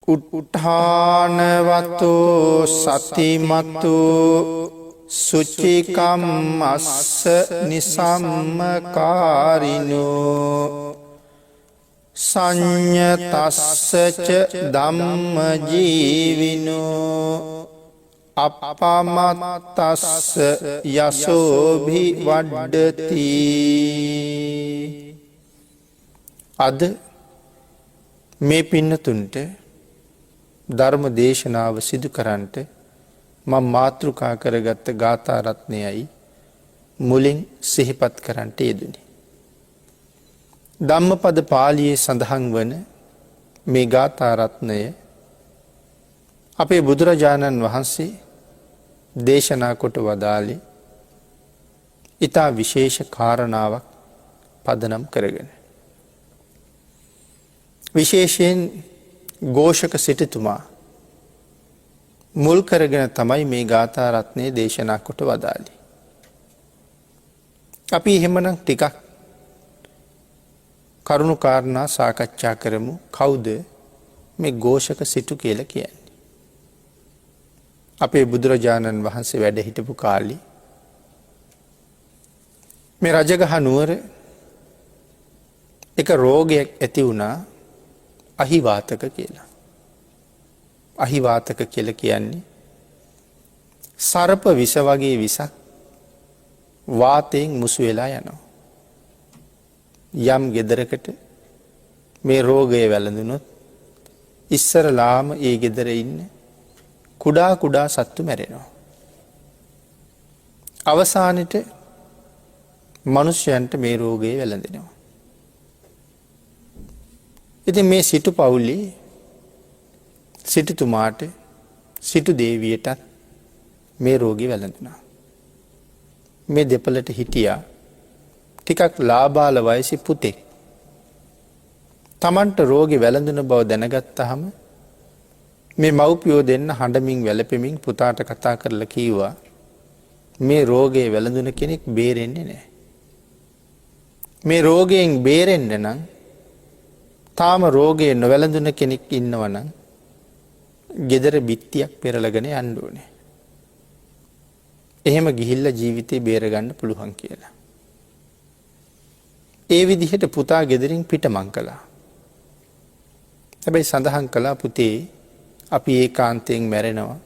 උට්ඨානවතු සතිමතු සුචිකම්මස්ස නිසම්මකාරිනෝ සංඤතස්සච ධම්ම ජීවිනෝ අපමත්තස්ස යසෝභි වඩ්ඩති. අද මේ පින්නතුන්ට ධර්ම දේශනාව සිදු කරන්නට මම මාතෘකා කරගත්ත ගාථා රත්නයයි මුලින් සිහිපත් කරන්නට යෙදුනේ. ධම්මපද පාළියේ සඳහන් වන මේ ගාථා රත්නය අපේ බුදුරජාණන් වහන්සේ දේශනා කොට වදාළේ ඊටා විශේෂ කාරණාවක් පදනම් කරගෙන. විශේෂයෙන් ഘോഷක සිටුතුමා මුල් කරගෙන තමයි මේ ගාථා රත්නය දේශනා කොට වදාළේ. අපි එහෙමනම් ටිකක් කරුණු කාරණා සාකච්ඡා කරමු. කවුද මේ ഘോഷක සිටු කියලා කියන්නේ? අපේ බුදුරජාණන් වහන්සේ වැඩ හිටපු කාලේ මේ රජගහ නුවර එක රෝගයක් ඇති වුණා, අහිවාතක කියලා. අහිවාතක කියලා කියන්නේ සර්ප විස වගේ විසක් වාතයෙන් මුසු වෙලා යනවා. යම් ගෙදරකට මේ රෝගය වැළඳුනොත් ඉස්සරලාම ඒ ගෙදර ඉන්න කුඩා කුඩා සත්තු මැරෙනවා. අවසානෙට මිනිස්යන්ට මේ රෝගය වැළඳෙනවා. ඉතින් මේ සිටු පවුලේ සිටුතුමාට සිටු දේවියටත් මේ රෝගී වැළඳුණා. මේ දෙපළට හිටියා ටිකක් ලාබාල වයසි පුතෙක්. Tamanට රෝගී වැළඳුන බව දැනගත්තාම මේ මව්පියෝ දෙන්න හඬමින් වැළපෙමින් පුතාට කතා කරලා කිව්වා මේ රෝගේ වැළඳුන කෙනෙක් බේරෙන්නේ නැහැ. මේ රෝගයෙන් බේරෙන්න නම් තාම රෝගේ නොවැළඳුන කෙනෙක් ඉන්නවනම් ගෙදර බිත්තියක් පෙරලගෙන යන්න ඕනේ. එහෙම ගිහිල්ලා ජීවිතේ බේරගන්න පුළුවන් කියලා. ඒ විදිහට පුතා ගෙදරින් පිටමං කළා. හැබැයි සඳහන් කළා පුතේ අපි ඒකාන්තයෙන් මැරෙනවා.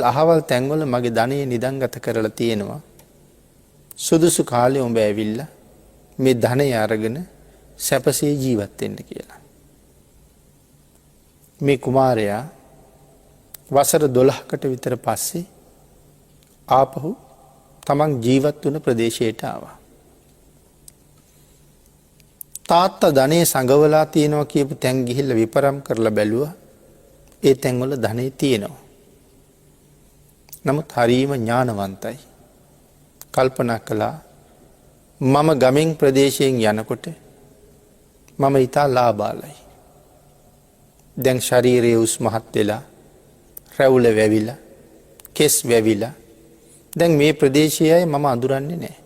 අහවල් තැන්වල මගේ ධනෙ නිදන්ගත කරලා තියෙනවා. සුදුසු කාලේ උඹ ඇවිල්ලා මේ ධනෙ අරගෙන සැපසේ ජීවත් වෙන්න කියලා. මේ කුමාරයා වසර 12කට විතර පස්සේ ආපහු තමන් ජීවත් වුණ ප්‍රදේශයට ආවා. තාත්තා ධනෙ සංගවලා තියෙනවා කියපු තැන් ගිහිල්ලා විපරම් කරලා බැලුවා. ඒ තැන්වල ධනෙ තියෙනවා. නමුත් හරීම ඥානවන්තයි. කල්පනා කළා මම ගමෙන් ප්‍රදේශයෙන් යනකොට මම ඊටා ලාබාලයි. දැන් ශරීරයේ උස් මහත් වෙලා, රැවුල වැවිලා, කෙස් වැවිලා. දැන් මේ ප්‍රදේශයයි මම අඳුරන්නේ නැහැ.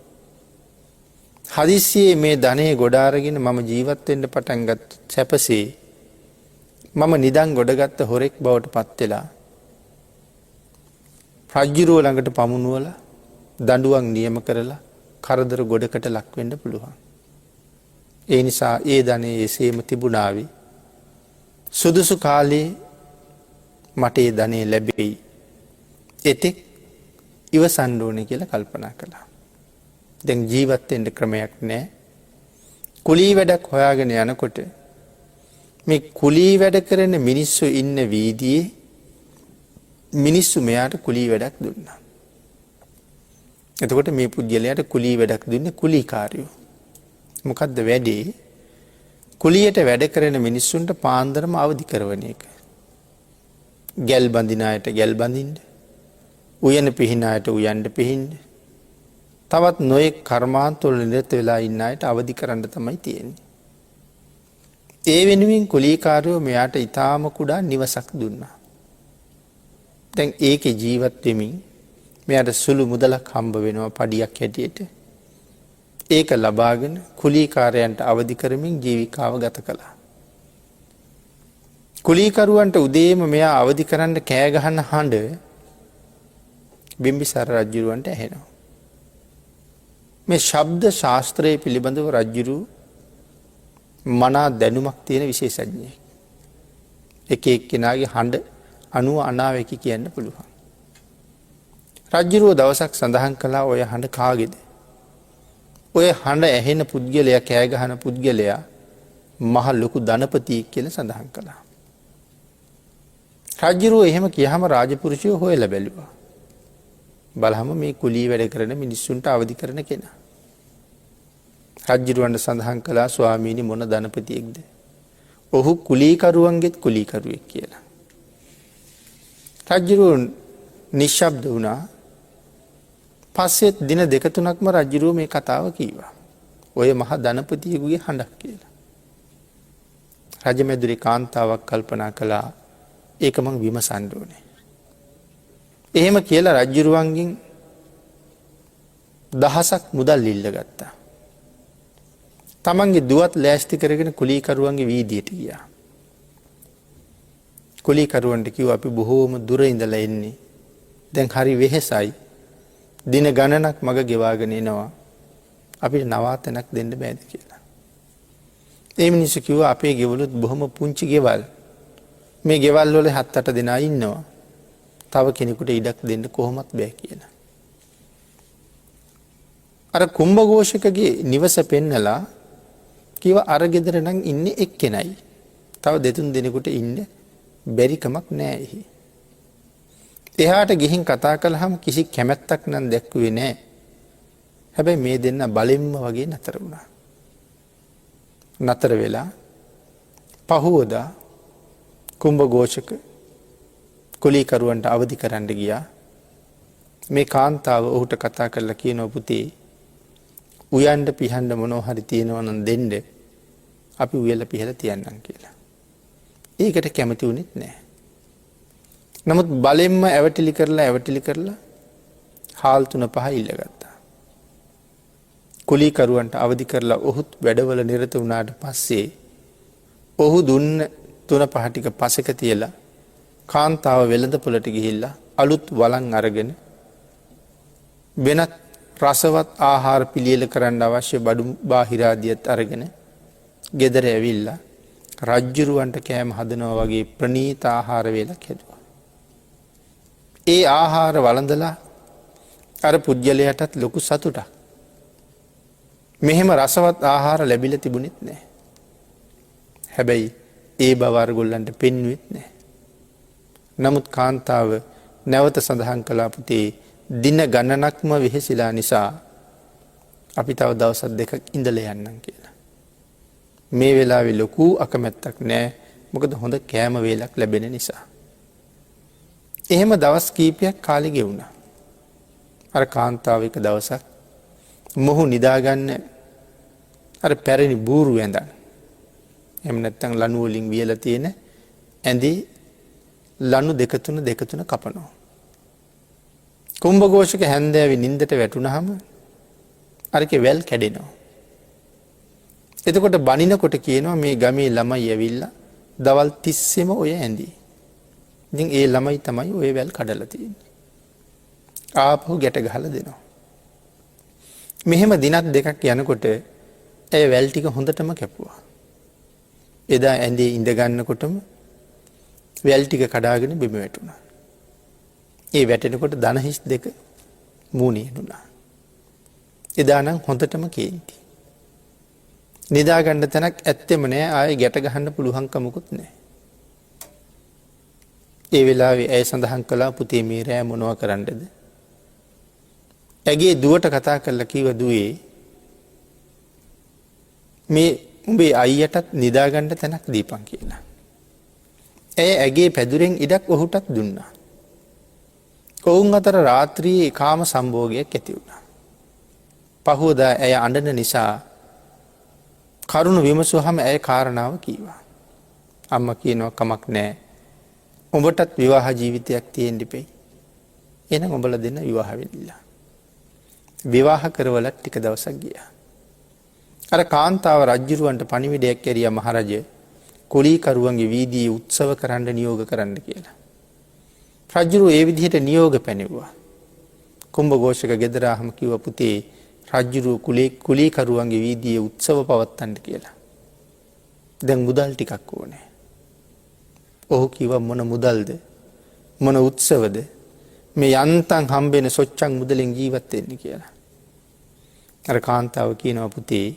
හදිස්සියේ මේ ධනෙ ගොඩ අරගෙන මම ජීවත් වෙන්න පටන් ගත්ත සැපසේ මම නිදන් ගොඩගත්ත හොරෙක් බවට පත් වෙලා රජුරුව ළඟට පමුණුවලා දඬුවම් නියම කරලා කරදර ගොඩකට ලක් වෙන්න පුළුවන්. ඒ නිසා ඒ ධනෙ එසේම තිබුණාවි. සුදුසු කාලේ මට ඒ ධනෙ ලැබෙයි. එතෙක් ඉවසන්න ඕනේ කියලා කල්පනා කළා. දැන් ජීවත් වෙන්න ක්‍රමයක් නැහැ. කුලී වැඩක් හොයාගෙන යනකොට මේ කුලී වැඩ කරන මිනිස්සු ඉන්න වීදියේ මිනිස්සු මෙයාට කුලී වැඩක් දුන්නා. එතකොට මේ පුජ්‍යලයට කුලී වැඩක් දුන්නේ කුලීකාරයෝ. මොකද්ද වැඩේ? කුලියට වැඩ කරන මිනිස්සුන්ට පාන්දරම අවදි කරවන එක. ගැල් බඳින අයට ගැල් බඳින්න, උයන පිහින අයට උයන්න පිහින්න. තවත් නොයෙක් කර්මාන්තවල නිරත වෙලා ඉන්න අයට අවදි කරන්න තමයි තියෙන්නේ. ඒ වෙනුවෙන් කුලීකාරයෝ මෙයාට ඊටාම කුඩා නිවසක් දුන්නා. දැන් ඒකේ ජීවත් වෙමින් මෙයාට සුළු මුදලක් හම්බ වෙනවා පඩියක් හැටියට. ඒක ලබාගෙන කුලීකාරයන්ට අවදි කරමින් ජීවිකාව ගත කළා. කුලීකරුවන්ට උදේම මෙයා අවදි කරන්න කෑ ගහන්න හඬ බිම්බිසාර රජ්ජුරුවන්ට ඇහෙනවා. මේ ශබ්ද ශාස්ත්‍රය පිළිබඳව රජ්ජුරු මනා දැනුමක් තියෙන විශේෂඥයෙක්. එක එක්කෙනාගේ හඬ අනුව අනාවැකි කියන්න පුළුවන්. රජ්ජුරුව දවසක් සඳහන් කළා ඔය හඬ කාගෙද. ඔය හඬ ඇහෙන පුද්ගලයා කෑගහන පුද්ගලයා මහ ලොකු ධනපතියෙක් කියලා සඳහන් කළා. රජ්ජුරුව එහෙම කියහම රාජපුරුෂයෝ හොයලා බැලුවා. බලහම මේ කුලී වැඩ කරන මිනිස්සුන්ට අවදි කරන කෙනා. රජ්ජුරුවන්ට සඳහන් කළා ස්වාමීනි මොන ධනපතියෙක්ද. ඔහු කුලීකරුවන්ගෙත් කුලීකරුවෙක් කියලා. රජ්ජුරුවන් නිශ්ශබ්ද වුණා. පස්සෙත් දින දෙක තුනක්ම රජ්ජුරුව මේ කතාව කීවා. ඔය මහ ධනපතියෙකුගේ හඬක් කියලා. රජමැදුරේ කාන්තාවක් කල්පනා කළා ඒක මං විමසන්න ඕනේ. එහෙම කියලා රජ්ජුරුවන්ගෙන් දහසක් මුදල් ඉල්ල ගත්තා. තමන්ගේ දුවත් ලෑස්ති කරගෙන කුලීකරුවන්ගේ වීදියට ගියා. කුලීකරුවන්ට කිව්වා අපි බොහෝම දුර ඉඳලා එන්නේ. දැන් හරි වෙහෙසයි. දින ගණනක් මග ගෙවාගෙන එනවා. අපිට නවාතැනක් දෙන්න බෑද කියලා. ඒ මිනිස්සු කිව්වා අපේ ගෙවලුත් බොහොම පුංචි ගෙවල්. මේ ගෙවල් වල 7-8 දෙනා ඉන්නවා. තව කෙනෙකුට ඉඩක් දෙන්න කොහොමත් බෑ කියලා. අර කුම්භඝෝෂකගේ නිවස පෙන්නලා කිව්වා අර ගෙදර නම් ඉන්නේ එක්කෙනයි. තව දෙතුන් දෙනෙකුට ඉන්න බැරි කමක් නෑ එහි. එහාට ගිහින් කතා කළාම කිසි කැමැත්තක් නම් දැක්ුවේ නෑ. හැබැයි මේ දෙන්න බලෙන්ම වගේ නතර වුණා. නතර වෙලා පහුවදා කුම්භඝෝෂක කුලීකරුවන්ට අවදි කරන්න ගියා. මේ කාන්තාව ඔහුට කතා කරලා කියනවා පුතේ උයන්ඩ පිහන්න මොනවා හරි තියෙනවා නම් දෙන්න අපි උයලා පිහලා තියන්නම් කියලා. ඒකට කැමති වුණෙත් නෑ. නමුත් බලෙන්ම ඇවටිලි කරලා හාල් 3-5 ඉල්ලගත්තා. කුලීකරුවන්ට අවදි කරලා ඔහුත් වැඩවල නිරත වුණාට පස්සේ ඔහු දුන්න 3-5 ටික පසෙක තියලා කාන්තාව වෙළඳ පොළට ගිහිල්ලා අලුත් වළං අරගෙන වෙනත් රසවත් ආහාර පිළියෙල කරන්න අවශ්‍ය බඩු බාහිරාදියත් අරගෙන ගෙදර ඇවිල්ලා රජ්ජුරුවන්ට කෑම හදනවා වගේ ප්‍රණීත ආහාර වේලක් හැදුවා. ඒ ආහාර වළඳලා අර පුජ්‍යලයටත් ලොකු සතුටක්. මෙහෙම රසවත් ආහාර ලැබිලා තිබුණෙත් නැහැ. හැබැයි ඒ බව අරගොල්ලන්ට පෙන්වෙත් නැහැ. නමුත් කාන්තාව නැවත සඳහන් කළා පුතේ දින ගණනක්ම වෙහෙසිලා නිසා අපි තව දවස් දෙකක් ඉඳලා යන්නම් කියලා. මේ වෙලාවේ ලොකු අකමැත්තක් නැහැ. මොකද හොඳ කෑම වේලක් ලැබෙන නිසා. එහෙම දවස් කීපයක් කාලෙ ගෙවුණා. අර කාන්තාව එක දවසක් මොහු නිදාගන්න අර පැරණි බූරු ඇඳන්. එහෙම නැත්නම් ලණු වලින් වියලා තියෙන ඇඳේ ලණු දෙක තුන කපනවා. කුම්භඝෝෂක හැන්දෑවේ නිින්දට වැටුනහම අරකේ වැල් කැඩෙනවා. එතකොට බනිනකොට කියනවා මේ ගමේ ළමයි ඇවිල්ලා දවල් 30ෙම ඔය ඇඳී. ඉතින් ඒ ළමයි තමයි ඔය වැල් කඩලා තියෙන්නේ. ආපහු ගැට ගහලා දෙනවා. මෙහෙම දිනක් දෙකක් යනකොට ඒ වැල් ටික හොඳටම කැපුවා. එදා ඇඳේ ඉඳ ගන්නකොටම වැල් ටික කඩාගෙන බිම වැටුණා. ඒ වැටෙනකොට දන හිස් දෙක මූණේ නුණා. එදා නම් හොඳටම කේන්ති. නිදා ගන්න තැනක් ඇත්තෙම නෑ. ආයේ ගැට ගහන්න පුළුවන් කමකුත් නෑ. ඒ වෙලාවේ ඇය සඳහන් කළා පුතේ මේ රෑ මොනවා කරන්නද? ඇගේ දුවට කතා කරලා කිව්වා දුවේ මේ උඹේ අයියටත් නිදා ගන්න තැනක් දීපන් කියලා. ඇය ඇගේ පැදුරෙන් ඉඩක් ඔහුටත් දුන්නා. ඔවුන් අතර රාත්‍රියේ කාම සම්භෝගයක් ඇති වුණා. පහුවදා ඇය අඬන නිසා කරුණ විමසුවහම ඇය කාරණාව කීවා. අම්මා කියනවා කමක් නැහැ. උඹටත් විවාහ ජීවිතයක් තියෙන්න ඉපෙයි. එහෙනම් උඹලා දෙන්න විවාහ වෙන්නilla. විවාහ කරවලත් ටික දවසක් ගියා. අර කාන්තාව රජ්ජුරුවන්ට පණිවිඩයක් ඇරියා මහරජය. කුලීකරුවන්ගේ වීදියේ උත්සව කරන්න නියෝග කරන්න කියලා. රජුරු ඒ විදිහට නියෝග පැනෙව්වා. කුම්භඝෝෂක ගෙදර ආවම කිව්වා පුතේ රජුරු කුලීකරුවන්ගේ වීදියේ උත්සව පවත්වන්න කියලා. දැන් මුදල් ටිකක් ඕනේ. ඔහු කිව්වා මොන මුදල්ද? මොන උත්සවද? මේ යන්තම් හම්බෙන සොච්චම් මුදලෙන් ජීවත් වෙන්න කියලා. අර කාන්තාව කියනවා පුතේ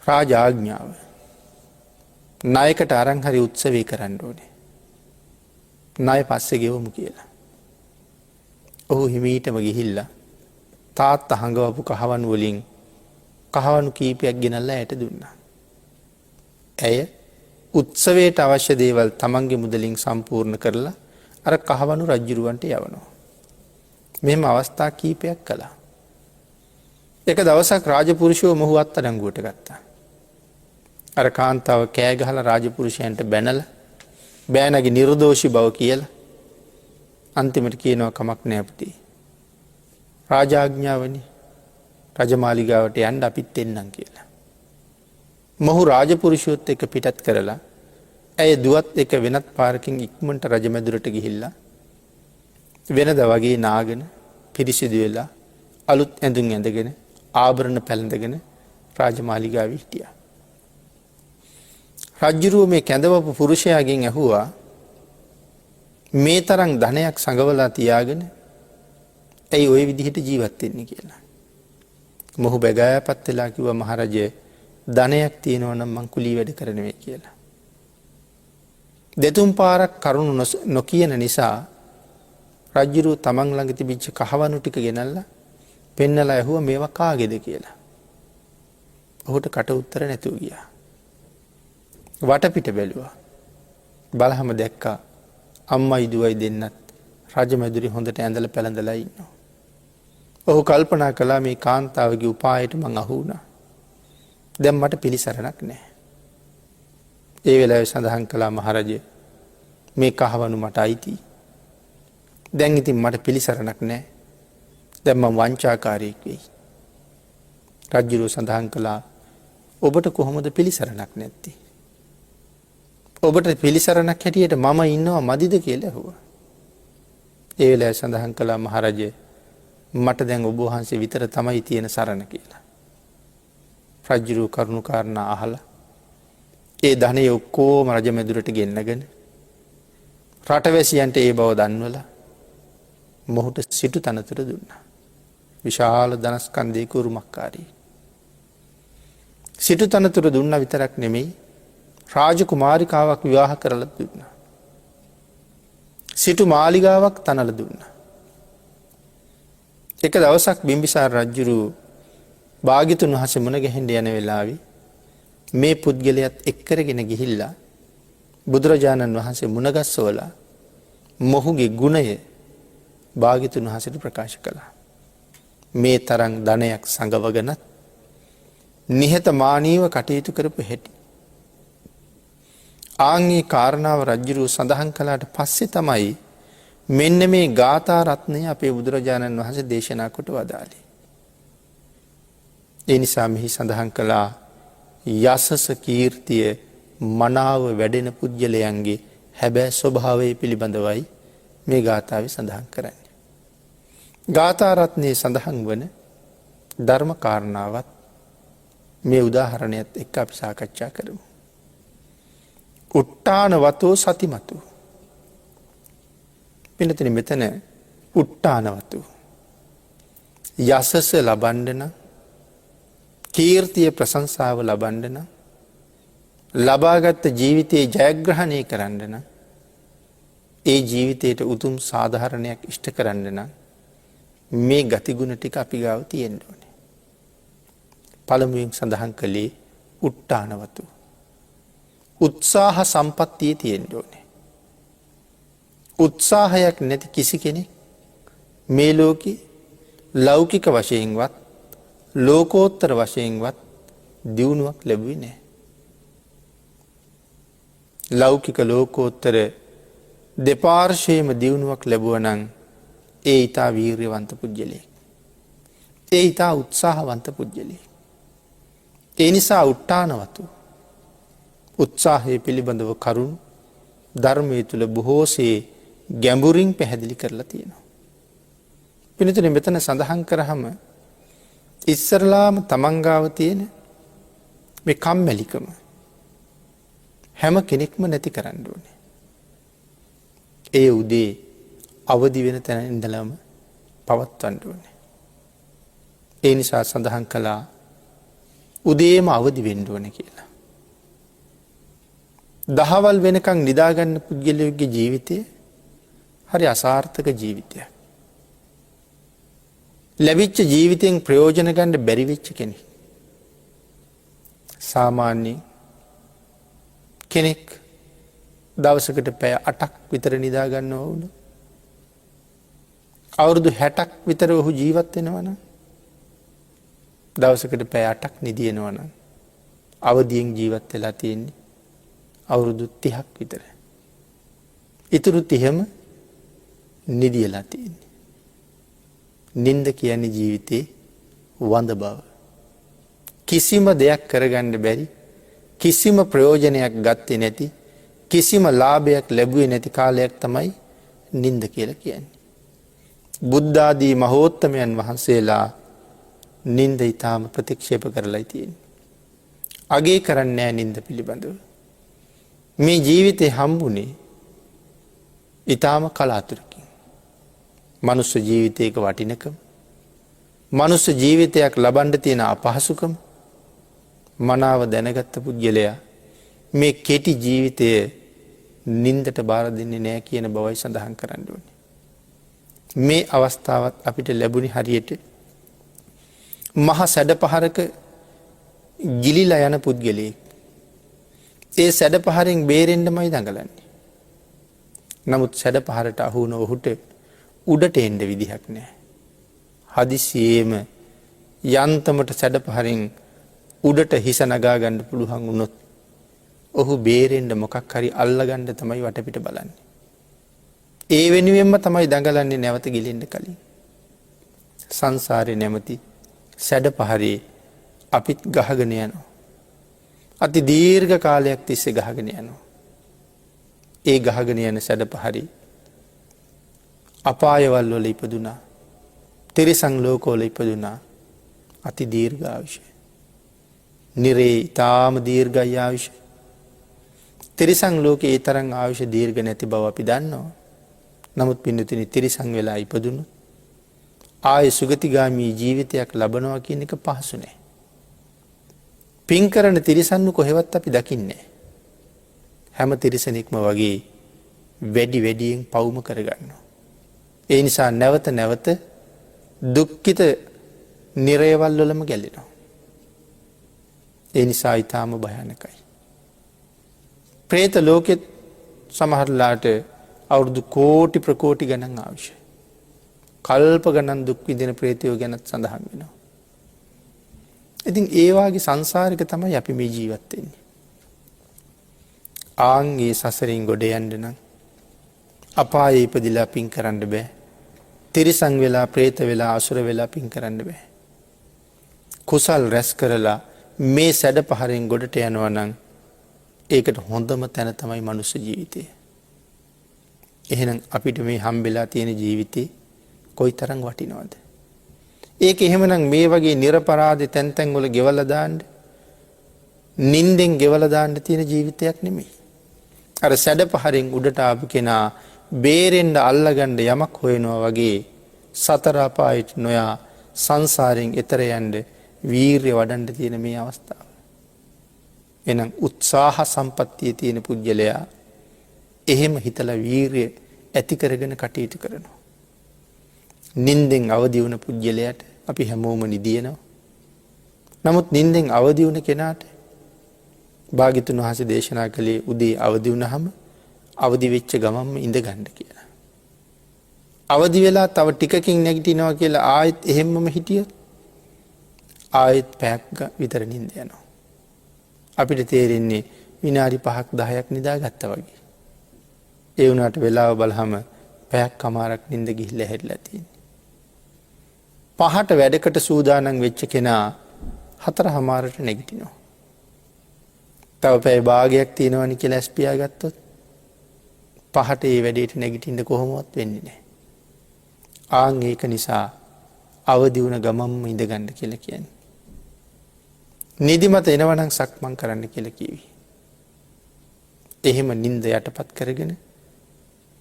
රාජ ආඥාව. නායකට අරන් හරි උත්සවේ කරන්න ඕනේ. ණය පස්සේ ගෙවමු කියලා. ඔහු හිමීටම ගිහිල්ලා තාත්තා හංගවපු කහවණු වලින් කහවණු කීපයක් ගෙනල්ලා ඇයට දුන්නා. ඇය උත්සවයට අවශ්‍ය දේවල් තමන්ගේ මුදලින් සම්පූර්ණ කරලා අර කහවණු රජුරවන්ට යවනවා. මෙහෙම අවස්ථා කීපයක් කළා. එක දවසක් රාජපුරුෂයෝ මොහු අත්අඩංගුවට ගත්තා. අර කාන්තාව කෑ ගහලා රාජපුරුෂයන්ට බැනලා බෑනගේ නිර්දෝෂී බව කියලා අන්තිමට කියනවා කමක් නෑ පුතේ. රාජාඥාවනි රජමාලිගාවට යන්න අපිත් එන්නම් කියලා. මොහු රාජපුරුෂයොත් එක්ක පිටත් කරලා ඇය දුවත් එක වෙනත් පාරකින් ඉක්මනට රජමැදුරට ගිහිල්ලා වෙනද වගේ නාගෙන පිරිසිදු වෙලා අලුත් ඇඳුම් ඇඳගෙන ආභරණ පැළඳගෙන රාජමාලිගාවේ හිටියා. රජුරුව මේ කැඳවපු පුරුෂයාගෙන් ඇහුවා මේ තරම් ධනයක් සංගවලා තියාගෙන ඇයි ওই විදිහට ජීවත් වෙන්නේ කියලා. මොහු බැගෑපත් වෙලා කිව්වා මහරජය ධනයක් තියෙනවා නම් මං කුලී වැඩ කරන්නේ කියලා. දෙතුන් පාරක් කරුණු නොකියන නිසා රජුරුව තමන් ළඟ තිබිච්ච කහවණු ටික ගෙනල්ලා පෙන්නලා ඇහුවා මේවා කාගේද කියලා. ඔහුට කට උත්තර නැතුව ගියා. වටපිට බැලුවා. බලහම දැක්කා අම්මයි දුවයි දෙන්නත් රජමැදුරේ හොඳට ඇඳලා පැළඳලා ඉන්නවා. ඔහු කල්පනා කළා මේ කාන්තාවගේ උපායට මං අහු වුණා. දැන් මට පිළිසරණක් නැහැ. ඒ වෙලාවේ සඳහන් කළා මහරජය මේ කහවණු මට අයිතියි. දැන් ඉතින් මට පිළිසරණක් නැහැ. දැන් මම වංචාකාරයෙක් වෙයි. රජුරෝ සඳහන් කළා ඔබට කොහොමද පිළිසරණක් නැත්තේ? ඔබට පිළිසරණක් හැටියට මම ඉන්නවා මදිද කියලා ඇහුවා. ඒ වෙලාවේ සඳහන් කළා මහරජය මට දැන් ඔබ වහන්සේ විතර තමයි තියෙන සරණ කියලා. රජුරෝ කරුණු කාරණා අහලා ඒ ධනෙ ඔක්කොම රජමැදුරට ගෙන්නගෙන රටවැසියන්ට ඒ බව දන්වලා මොහුට සිටු තනතුර දුන්නා. විශාල ධනස්කන්ධයක උරුමකාරී. සිටු තනතුර දුන්නා විතරක් නෙමෙයි රාජකුමාරිකාවක් විවාහ කරලා දුන්නා. සිටු මාලිගාවක් තනලා දුන්නා. එක දවසක් බිම්බිසාර රජුරු භාග්‍යතුන් වහන්සේ මුණ ගැහෙන්න යන වෙලාවේ මේ පුද්ගලයාත් එක්කරගෙන ගිහිල්ලා බුදුරජාණන් වහන්සේ මුණ ගැස්සවලා මොහුගේ ගුණය භාග්‍යතුන් වහන්සේට ප්‍රකාශ කළා. මේ තරම් ධනයක් සංගවගෙනත් නිහතමානීව කටයුතු කරපු හැටි. ආන්ගේ කාරණාව රජුරු සඳහන් කළාට පස්සේ තමයි මෙන්න මේ ගාථා රත්නය අපේ බුදුරජාණන් වහන්සේ දේශනා කොට වදාළේ. ඒ නිසා මෙහි සඳහන් කළා යසස කීර්තිය මනාව වැඩෙන පුජ්‍යලයන්ගේ හැබෑ ස්වභාවය පිළිබඳවයි මේ ගාථාවේ සඳහන් කරන්නේ. ගාථා රත්නයේ සඳහන් වන ධර්ම කාරණාවත් මේ උදාහරණයත් එක්ක අපි සාකච්ඡා කරමු. උට්ටාන වතෝ සතිමතු. පින්නතනි මෙතන උට්ටාන වතු. යසස ලබන්න නම් කීර්තිය ප්‍රශංසාව ලබන්න නම් ලබාගත් ජීවිතයේ ජයග්‍රහණය කරන්න නම් ඒ ජීවිතයට උතුම් සාධාරණයක් ඉෂ්ට කරන්න නම් මේ ගතිගුණ ටික අපි ගාව තියෙන්න ඕනේ. පළමුවෙන් සඳහන් කළේ උට්ටානවතු. උත්සාහ සම්පත්තිය තියෙන්න ඕනේ. උත්සාහයක් නැති කිසි කෙනෙක් මේ ලෝකේ ලෞකික වශයෙන්වත් ලෝකෝත්තර වශයෙන්වත් දියුණුවක් ලැබුවේ නැහැ. ලෞකික ලෝකෝත්තර දෙපාර්ශ්වයේම දියුණුවක් ලැබුවා නම් ඒ ඊතා වීර්යවන්ත පුජ්‍යලෙක්. ඒ ඊතා උත්සාහවන්ත පුජ්‍යලෙක්. ඒ නිසා උට්ටානවතු උත්සාහය පිළිබඳව කරුණු ධර්මයේ තුල බොහෝසේ ගැඹුරින් පැහැදිලි කරලා තියෙනවා. පිළිතුරේ මෙතන සඳහන් කරාම ඉස්සරලාම තමන්ගාව තියෙන මේ කම්මැලිකම හැම කෙනෙක්ම නැති කරන්න ඕනේ. ඒ උදේ අවදි වෙන තැන ඉඳලම පවත්වන්න ඕනේ. ඒ නිසා සඳහන් කළා උදේම අවදි වෙන්න ඕනේ කියලා. දහවල් වෙනකන් නිදාගන්න පුද්ගලයෙකුගේ ජීවිතය හරි අසාර්ථක ජීවිතයක්. ලැබිච්ච ජීවිතයෙන් ප්‍රයෝජන ගන්න බැරි වෙච්ච කෙනෙක්. සාමාන්‍ය කෙනෙක් දවසකට පැය 8ක් විතර නිදා ගන්නව වුණා. අවුරුදු 60ක් විතර ඔහු ජීවත් වෙනවා නම් දවසකට පැය 8ක් නිදිනවා නම් අවදියෙන් ජීවත් වෙලා තියෙන්නේ අවුරුදු 30ක් විතර. ඊටු 30ම නිදියලා තියෙන්නේ. නින්ද කියන්නේ ජීවිතේ වඳ බව. කිසිම දෙයක් කරගන්න බැරි, කිසිම ප්‍රයෝජනයක් ගත්තේ නැති, කිසිම ලාභයක් ලැබුවේ නැති කාලයක් තමයි නින්ද කියලා කියන්නේ. බුද්ධ ආදී මහෝත්තමයන් වහන්සේලා නින්ද ඊටාම ප්‍රතික්ෂේප කරලායි තියෙන්නේ. අගේ කරන්නේ නැහැ නින්ද පිළිබඳව. මේ ජීවිතේ හම්බුනේ ඊටාම කලාතුරකින්. මනුස්ස ජීවිතයක වටිනකම, මනුස්ස ජීවිතයක් ලබන්න තියෙන අපහසුකම මනාව දැනගත්ත පුද්ගලයා මේ කෙටි ජීවිතය නින්දට බාර දෙන්නේ නැහැ කියන බවයි සඳහන් කරන්න ඕනේ. මේ අවස්ථාවත් අපිට ලැබුණේ හරියට මහ සැඩපහරක ගිලිලා යන පුද්ගලයෙක්. ඒ සැඩපහරෙන් බේරෙන්නමයි දඟලන්නේ. නමුත් සැඩපහරට අහු වුණ ඔහුට උඩට එන්න විදිහක් නැහැ. හදිසියේම යන්තමට සැඩපහරෙන් උඩට හිස නගා ගන්න පුළුවන් වුණොත් ඔහු බේරෙන්න මොකක් හරි අල්ලගන්න තමයි වටපිට බලන්නේ. ඒ වෙනුවෙන්ම තමයි දඟලන්නේ නැවත ගිලෙන්න කලින්. සංසාරේ නැමැති සැඩපහරේ අපිත් ගහගෙන යනවා. අති දීර්ඝ කාලයක් තිස්සේ ගහගෙන යනවා. ඒ ගහගෙන යන සැඩපහරේ අපායවල වල ඉපදුනා, තිරිසන් ලෝකවල ඉපදුනා, අති දීර්ඝ ආයුෂ. නිරේ ඊටාම දීර්ඝ ආයුෂ. තිරිසන් ලෝකේ ඒ තරම් ආයුෂ දීර්ඝ නැති බව අපි දන්නවා. නමුත් පින්නතුනි තිරිසන් වෙලා ඉපදුණු ආය සුගතිගාමී ජීවිතයක් ලබනවා කියන එක පහසු නෑ. පින් කරන තිරිසන්නු කොහෙවත් අපි දකින්නේ නෑ. හැම තිරිසනෙක්ම වගේ වැඩි වැඩියෙන් පවුම කරගන්නවා. ඒ නිසා නැවත නැවත දුක්ඛිත නිරේවල් වලම ගැලෙනවා. ඒ නිසා ඊටාම භයානකයි. പ്രേත ලෝකෙත් සමහරලාට අවුරුදු කෝටි ප්‍රකෝටි ගණන් අවශ්‍යයි. කල්ප ගණන් දුක් විඳින പ്രേතයෝ ගැනත් සඳහන් වෙනවා. ඉතින් ඒ වාගේ සංසාරික තමයි අපි මේ ජීවත් වෙන්නේ. ආන්ගේ සසරින් ගොඩ යන්න නම් අපායේ ඉපදිලා පින් කරන්න බෑ. තිරිසන් වෙලා, പ്രേත වෙලා, අසුර වෙලා පින් කරන්න බෑ. කුසල් රැස් කරලා මේ සැඩපහරෙන් ගොඩට යනවා නම් ඒකට හොඳම තැන තමයි මනුස්ස ජීවිතය. එහෙනම් අපිට මේ හම්බෙලා තියෙන ජීවිතේ කොයිතරම් වටිනවද? ඒක එහෙමනම් මේ වගේ නිර්පරාදී තැන් තැන් වල ගෙවලා දාන්න, නින්දෙන් ගෙවලා දාන්න තියෙන ජීවිතයක් නෙමෙයි. අර සැඩපහරෙන් උඩට ආපු කෙනා බේරෙන්න අල්ලගන්න යමක් හොයනවා වගේ සතර අපායට නොයා සංසාරයෙන් එතර යන්න වීරිය වඩන්න තියෙන මේ අවස්ථාව. එහෙනම් උත්සාහ සම්පත්තිය තියෙන පුජ්‍යලයා එහෙම හිතලා වීරිය ඇති කරගෙන කටයුතු කරනවා. නින්දෙන් අවදි වුණ පුජ්‍යලයට අපි හැමෝම නිදිනවා. නමුත් නින්දෙන් අවදි වුණ කෙනාට භාග්‍යතුන් වහන්සේ දේශනා කළේ උදේ අවදි වුණාම අවදි වෙච්ච ගමන්ම ඉඳ ගන්න කියලා. අවදි වෙලා තව ටිකකින් නැගිටිනවා කියලා ආයෙත් එහෙම්මම හිටියොත් ආයෙත් පැයක් විතර නිින්ද යනවා. අපිට තේරෙන්නේ විනාඩි 5ක් 10ක් නිදාගත්තා වගේ. ඒ වුණාට වෙලාව බලහම පැයක් කමාරක් නිින්ද ගිහිල්ලා හැරිලා තියෙන්නේ. 5ට වැඩකට සූදානම් වෙච්ච කෙනා 4:00ට නැගිටිනවා. තව පැය භාගයක් තියෙනවනි කියලා ඇස් පියාගත්තොත් පහට ඒ වැඩේට නැගිටින්න කොහොමවත් වෙන්නේ නැහැ. ආන් ඒක නිසා අවදි වුණ ගමම්ම ඉඳගන්න කියලා කියන්නේ. නිදිමත එනවනම් සක්මන් කරන්න කියලා කිව්වේ. එහෙම නිින්ද යටපත් කරගෙන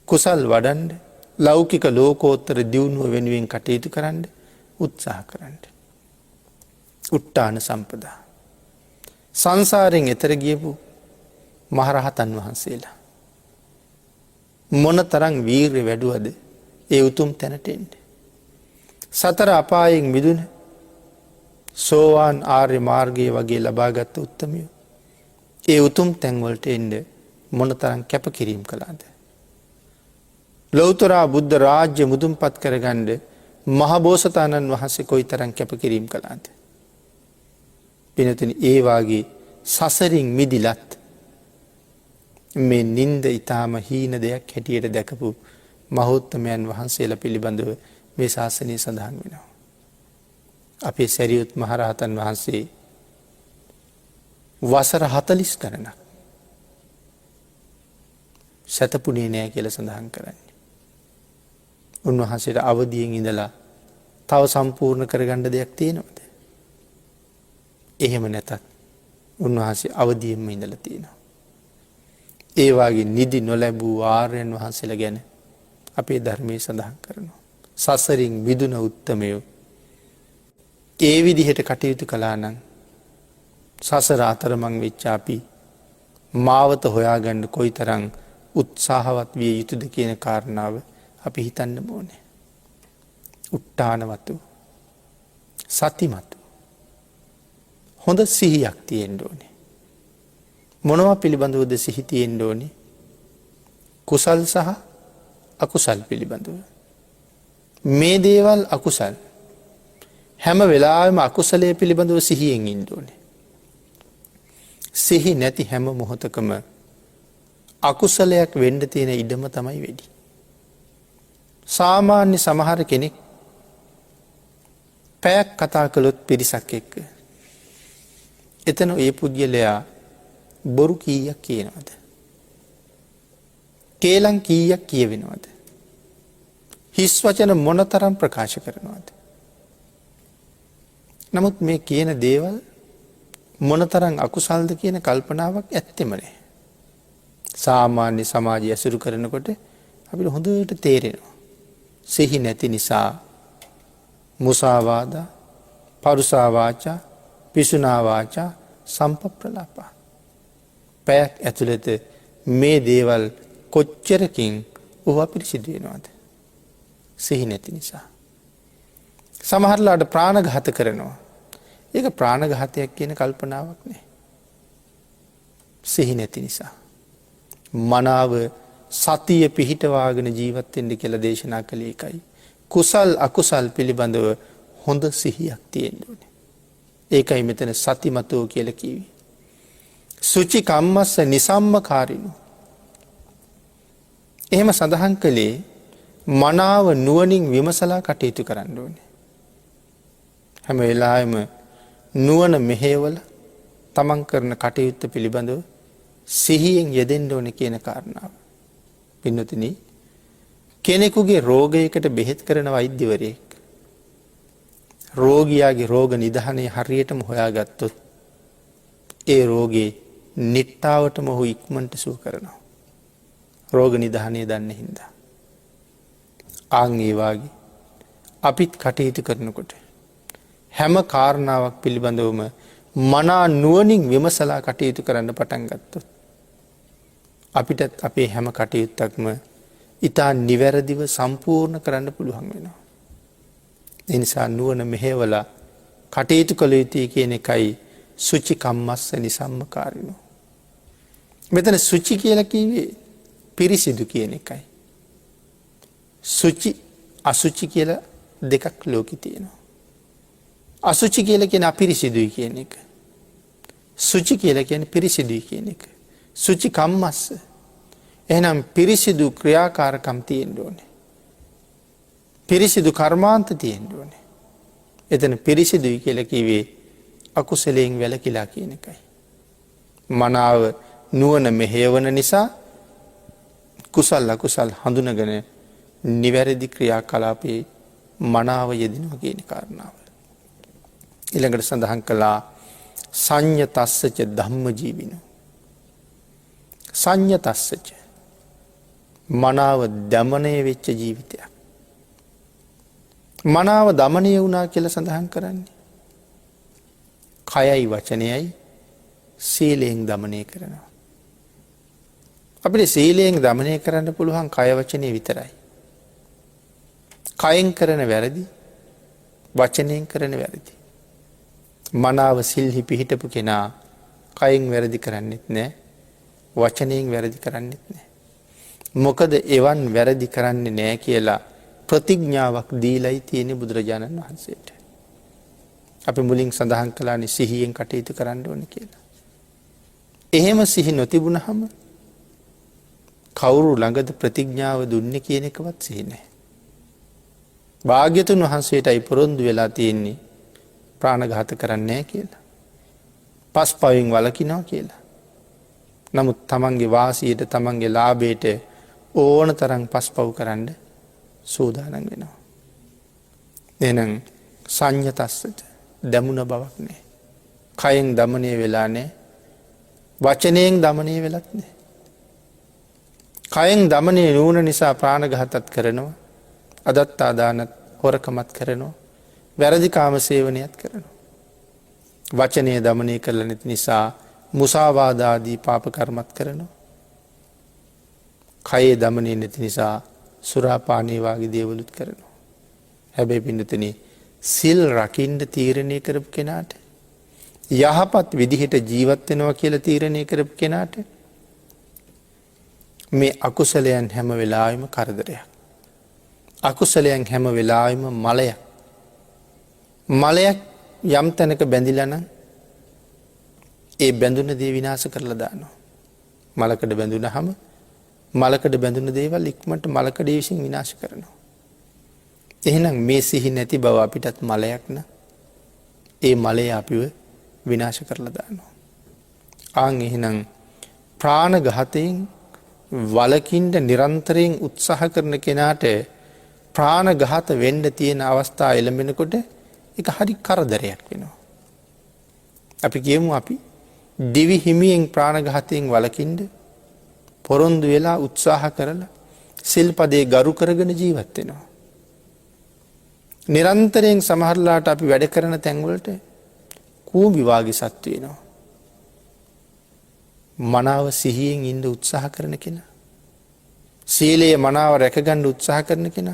කුසල් වඩන්න ලෞකික ලෝකෝත්තර දියුණුව වෙනුවෙන් කටයුතු කරන්න උත්සාහ කරන්න. උට්ටාන සම්පදා. සංසාරයෙන් එතර ගියපු මහරහතන් වහන්සේලා මොන තරම් වීර්ය වැඩුවද ඒ උතුම් තැනට එන්න. සතර අපායෙන් මිදුන සෝවාන් ආර්ය මාර්ගය වගේ ලබාගත්ත උත්තමයෝ ඒ උතුම් තැන්වලට එන්න මොන තරම් කැපකිරීම කළාද. ලෞතරා බුද්ධ රාජ්‍ය මුදුන්පත් කරගන්න මහබෝසතාණන් වහන්සේ කොයි තරම් කැපකිරීම කළාද. පිනතුනි ඒ වාගේ සසරින් මිදිලත් මේ නින්ද ඊටාම හීන දෙයක් හැටියට දැකපු මහෞත්තමයන් වහන්සේලා පිළිබඳව මේ ශාසනය සඳහන් වෙනවා. අපේ සැරියුත් මහරහතන් වහන්සේ වසර 40 ගණනක් සතපුනේ නෑ කියලා සඳහන් කරන්නේ. උන්වහන්සේට අවදියෙන් ඉඳලා තව සම්පූර්ණ කරගන්න දෙයක් තියෙනවද? එහෙම නැතත් උන්වහන්සේ අවදියෙන්ම ඉඳලා තියෙනවා. ඒ වාගේ නිදි නොලැබූ ආර්යයන් වහන්සේලා ගැන අපේ ධර්මයේ සඳහන් කරනවා. සසරින් මිදුන උත්තමයෝ ඒ විදිහට කටයුතු කළා නම් සසර අතරමං වෙච්ච අපි මාවත හොයාගන්න කොයිතරම් උත්සාහවත් විය යුතුද කියන කාරණාව අපි හිතන්න ඕනේ. උට්ටානවතු සතිමතු හොඳ සිහියක් තියෙන්න ඕනේ. මොනවා පිළිබඳවද සිහි තියෙන්න ඕනේ? කුසල් සහ අකුසල් පිළිබඳව. මේ දේවල් අකුසල්. හැම වෙලාවෙම අකුසලයේ පිළිබඳව සිහියෙන් ඉන්න ඕනේ. සිහි නැති හැම මොහොතකම අකුසලයක් වෙන්න තියෙන ඉඩම තමයි වැඩි. සාමාන්‍ය සමහර කෙනෙක් පැයක් කතා කළොත් පිරිසක් එක්ක එතන ඒ පුද්ගලයා බොරු කීයක් කියනවද? කේලම් කීයක් කියවෙනවද? හිස් වචන මොනතරම් ප්‍රකාශ කරනවද? නමුත් මේ කියන දේවල් මොනතරම් අකුසල්ද කියන කල්පනාවක් ඇත්තෙම නැහැ. සාමාන්‍ය සමාජය ඇසුරු කරනකොට අපිට හොඳට තේරෙනවා. සිහි නැති නිසා මුසාවාදා, පරුසා වාචා, පිසුනා වාචා, සම්පප්‍රලාපා. පැයක් ඇතුළත මේ දේවල් කොච්චරකින් ඕවා පිරිසිදු වෙනවද? සිහි නැති නිසා. සමහරලාට ප්‍රාණඝාත කරනවා. ඒක ප්‍රාණඝාතයක් කියන කල්පනාවක් නෑ. සිහි නැති නිසා. මනාව සතිය පිහිටවාගෙන ජීවත් වෙන්න කියලා දේශනා කළේ ඒකයි. කුසල් අකුසල් පිළිබඳව හොඳ සිහියක් තියෙන්න ඕනේ. ඒකයි මෙතන සතිමතෝ කියලා කිව්වේ. සුචි කම්මස්ස නිසම්මකාරිනෝ. එහෙම සඳහන් කළේ මනාව නුවණින් විමසලා කටයුතු කරන්න ඕනේ. හැම වෙලාවෙම නුවණ මෙහෙवला තමන් කරන කටයුත්ත පිළිබඳව සිහියෙන් යෙදෙන්න ඕනේ කියන කාරණාව. පින්නතුනි, කෙනෙකුගේ රෝගයකට බෙහෙත් කරන වෛද්‍යවරයෙක් රෝගියාගේ රෝග නිදානේ හරියටම හොයාගත්තොත් ඒ රෝගේ නිට්ටාවටම ඔහු ඉක්මනට සුව කරනවා. රෝග නිදානේ දන්නේ හින්දා. ආන් ඒ වාගේ අපිත් කටයුතු කරනකොට හැම කාරණාවක් පිළිබඳවම මනා නුවණින් විමසලා කටයුතු කරන්න පටන් ගත්තොත් අපිටත් අපේ හැම කටයුත්තක්ම ඊටා නිවැරදිව සම්පූර්ණ කරන්න පුළුවන් වෙනවා. ඒ නිසා නුවණ මෙහෙवला කටයුතු කළ යුතුයි කියන එකයි සුචි කම්මස්ස නිසම්මකාරිනෝ. මෙතන සුචි කියලා කිව්වේ පිරිසිදු කියන එකයි. සුචි අසුචි කියලා දෙකක් ලෝකේ තියෙනවා. අසුචි කියලා කියන්නේ අපිරිසිදුයි කියන එක. සුචි කියලා කියන්නේ පිරිසිදුයි කියන එක. සුචි කම්මස්ස. එහෙනම් පිරිසිදු ක්‍රියාකාරකම් තියෙන්න ඕනේ. පිරිසිදු කර්මාන්ත තියෙන්න ඕනේ. එතන පිරිසිදුයි කියලා කිව්වේ අකුසලයෙන් වැළකීලා කියන එකයි. මනාව නුවණ මෙහෙයවන නිසා කුසල් අකුසල් හඳුනගෙන නිවැරදි ක්‍රියාකලාපයේ මනාව යෙදෙනවා කියන කාරණාව. ඊළඟට සඳහන් කළා සංයතස්සච ධම්මජීවිනෝ. සංයතස්සච මනාව දමනය වෙච්ච ජීවිතයක්. මනාව දමනය වුණා කියලා සඳහන් කරන්නේ කයයි වචනයයි සීලයෙන් දමනය කරනවා. අපිට සීලයෙන් දමනය කරන්න පුළුවන් කය වචනය විතරයි. කයෙන් කරන වැරදි වචනයෙන් කරන වැරදි. මනාව සිල්හි පිහිටපු කෙනා කයෙන් වැරදි කරන්නෙත් නෑ වචනයෙන් වැරදි කරන්නෙත් නෑ. මොකද එවන් වැරදි කරන්නේ නෑ කියලා ප්‍රතිඥ්ඥාවක් දීලයි තියෙන බුදුරජාණන් වහන්සේට. අපි මුලින් සඳහන් කලානි සිහියෙන් කටයුතු කරන්න ඕන කියලා. එහෙම සිහි නොතිබුණ හම කවුරු ළඟද ප්‍රතිඥ්ඥාව දුන්න කියන එකවත් සිහිනෑ. භාග්‍යතුන් වහන්සේටයි පොරොන්දු වෙලා තියෙන්නේ ප්‍රාණඝාත කරන්නේ කියලා. පස් පවින් වලකිනවා කියලා. නමුත් තමන්ගේ වාසියට තමන්ගේ ලාභයට ඕන තරම් පස් පව් කරන්න සූදානන් වෙනවා. එනම් සංයතස්සට දැමුණ බවක් නෑ. කයෙන් දමනය වෙලා නෑ වචනයෙන් දමනය වෙලත් නෑ. කයෙන් දමනය නූන නිසා ප්‍රාණඝාතත් කරනවා අදත්තාදානත් හොරකමත් කරනවා වැරදිකාම සේවනයත් කරනවා. වචනය දමනය කරල නැති නිසා මුසාවාදාදී පාපකර්මත් කරනවා. කයේ දමනය නැති නිසා සුරාපානීවාගේ දේවලුත් කරනවා. හැබැයි පිඩතන සිල් රකින්ඩ තීරණය කරපු කෙනාට යහපත් විදිහට ජීවත්වෙනවා කියල තීරණය කරපු කෙනාට මේ අකුසලයන් හැම වෙලාම කරදරයක්. අකුසලයන් හැම වෙලාම මලයක්. මලයක් යම් තැනක බැඳිලන ඒ බැඳුන දේ විනාශ කරලා දානවා. මලකඩ බැඳුන හම මලකඩ බැඳුන දේවල් ඉක්මට මලකඩ විසින් විනාශ කරනවා. එහෙනම් මේ සිහි නැති බව අපිටත් මලයක්න ඒ මලය අපිව විනාශ කරලා දානවා. ආං එහෙනම් ප්‍රාණඝාතයෙන් වලකින්ට නිරන්තරයෙන් උත්සාහ කරන කෙනාට ප්‍රාණඝාත වෙන්ඩ තියෙන අවස්ථා එළඹෙනකොට එක හරි කරදරයක් වෙනවා. අපි කියමු අපි දිවි හිමියෙන් ප්‍රාණඝාතයෙන් වලකින්ට පොරොන්දු වෙලා උත්සාහ කරලා සිල්පදේ ගරු කරගෙන ජීවත්වෙනවා. නිරන්තරයෙන් සමහරලාට අපි වැඩ කරන තැන්වලට කූඹිවාගේ සත්තු වෙනවා. මනාව සිහියෙන් ඉන්ඩ උත්සාහ කරන කෙන. සීලයේ මනාව රැකගණ්ඩ උත්සාහ කරන කෙන.